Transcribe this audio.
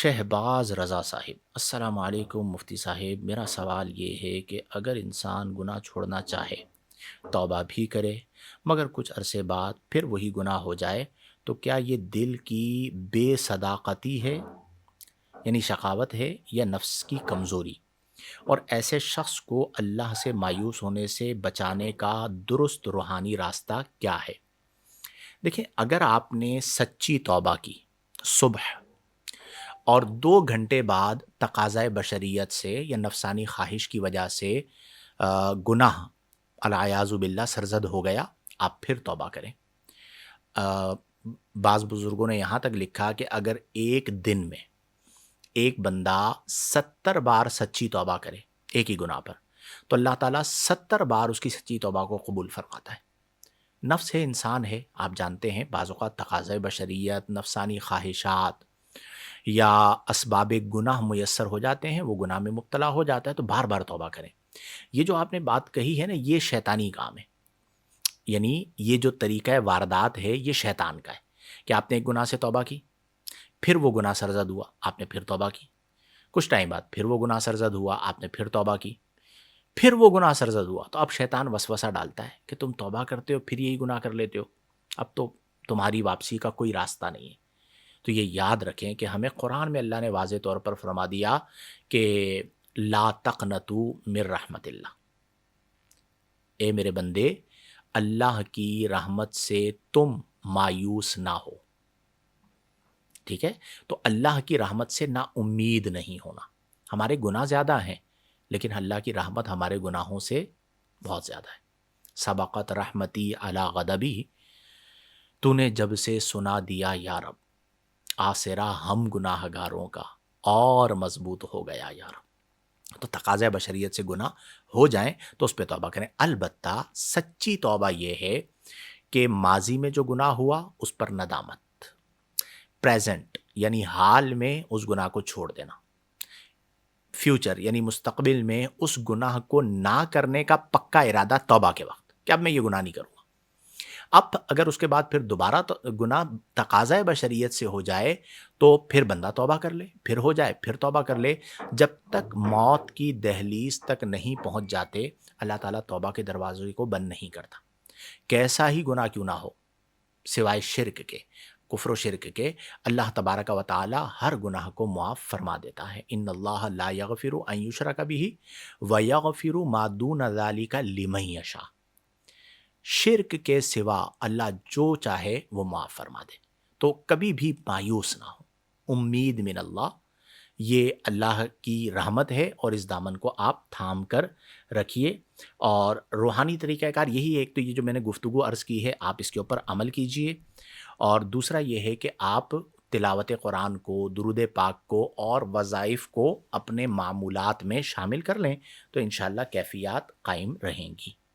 شہباز رضا صاحب، السلام علیکم مفتی صاحب، میرا سوال یہ ہے کہ اگر انسان گناہ چھوڑنا چاہے، توبہ بھی کرے، مگر کچھ عرصے بعد پھر وہی گناہ ہو جائے، تو کیا یہ دل کی بے صداقتی ہے، یعنی شقاوت ہے، یا نفس کی کمزوری؟ اور ایسے شخص کو اللہ سے مایوس ہونے سے بچانے کا درست روحانی راستہ کیا ہے؟ دیکھیں، اگر آپ نے سچی توبہ کی صبح اور 2 گھنٹے بعد تقاضۂ بشریت سے یا نفسانی خواہش کی وجہ سے گناہ العیاذ باللہ سرزد ہو گیا، آپ پھر توبہ کریں۔ آ، بعض بزرگوں نے یہاں تک لکھا کہ اگر ایک دن میں ایک بندہ 70 بار سچی توبہ کرے ایک ہی گناہ پر، تو اللہ تعالیٰ 70 بار اس کی سچی توبہ کو قبول فرماتا ہے۔ نفس ہے، انسان ہے، آپ جانتے ہیں بعض اوقات تقاضۂ بشریت، نفسانی خواہشات یا اسباب گناہ میسر ہو جاتے ہیں، وہ گناہ میں مبتلا ہو جاتا ہے، تو بار بار توبہ کریں۔ یہ جو آپ نے بات کہی ہے نا، یہ شیطانی کام ہے، یعنی یہ جو طریقہ واردات ہے یہ شیطان کا ہے کہ آپ نے ایک گناہ سے توبہ کی، پھر وہ گناہ سرزد ہوا، آپ نے پھر توبہ کی، کچھ ٹائم بعد پھر وہ گناہ سرزد ہوا، آپ نے پھر توبہ کی، پھر وہ گناہ سرزد ہوا، تو اب شیطان وسوسہ ڈالتا ہے کہ تم توبہ کرتے ہو پھر یہی گناہ کر لیتے ہو، اب تو تمہاری واپسی کا کوئی راستہ نہیں ہے۔ تو یہ یاد رکھیں کہ ہمیں قرآن میں اللہ نے واضح طور پر فرما دیا کہ لا تقنطوا من رحمت اللہ، اے میرے بندے، اللہ کی رحمت سے تم مایوس نہ ہو، ٹھیک ہے؟ تو اللہ کی رحمت سے نا امید نہیں ہونا۔ ہمارے گناہ زیادہ ہیں، لیکن اللہ کی رحمت ہمارے گناہوں سے بہت زیادہ ہے۔ سبقت رحمتی علی غضبی، تو نے جب سے سنا دیا یا رب، آسرا ہم گناہ گاروں کا اور مضبوط ہو گیا یار۔ تو تقاضۂ بشریت سے گناہ ہو جائیں تو اس پہ توبہ کریں۔ البتہ سچی توبہ یہ ہے کہ ماضی میں جو گناہ ہوا اس پر ندامت، پریزنٹ یعنی حال میں اس گناہ کو چھوڑ دینا، فیوچر یعنی مستقبل میں اس گناہ کو نہ کرنے کا پکا ارادہ توبہ کے وقت کہ اب میں یہ گناہ نہیں کروں گا۔ اب اگر اس کے بعد پھر دوبارہ گناہ تقاضۂ بشریت سے ہو جائے تو پھر بندہ توبہ کر لے، پھر ہو جائے پھر توبہ کر لے، جب تک موت کی دہلیز تک نہیں پہنچ جاتے اللہ تعالیٰ توبہ کے دروازے کو بند نہیں کرتا۔ کیسا ہی گناہ کیوں نہ ہو، سوائے شرک کے، کفر و شرک کے، اللہ تبارک و تعالی ہر گناہ کو معاف فرما دیتا ہے۔ ان اللہ لا یغفر ان یشرک بہ ویغفر ما دون ذلک لمن یشاء، شرک کے سوا اللہ جو چاہے وہ معاف فرما دے۔ تو کبھی بھی مایوس نہ ہو، امید من اللہ، یہ اللہ کی رحمت ہے اور اس دامن کو آپ تھام کر رکھیے۔ اور روحانی طریقہ کار یہی ہے، ایک تو یہ جو میں نے گفتگو عرض کی ہے آپ اس کے اوپر عمل کیجئے، اور دوسرا یہ ہے کہ آپ تلاوت قرآن کو، درود پاک کو اور وظائف کو اپنے معمولات میں شامل کر لیں، تو انشاءاللہ کیفیات قائم رہیں گی۔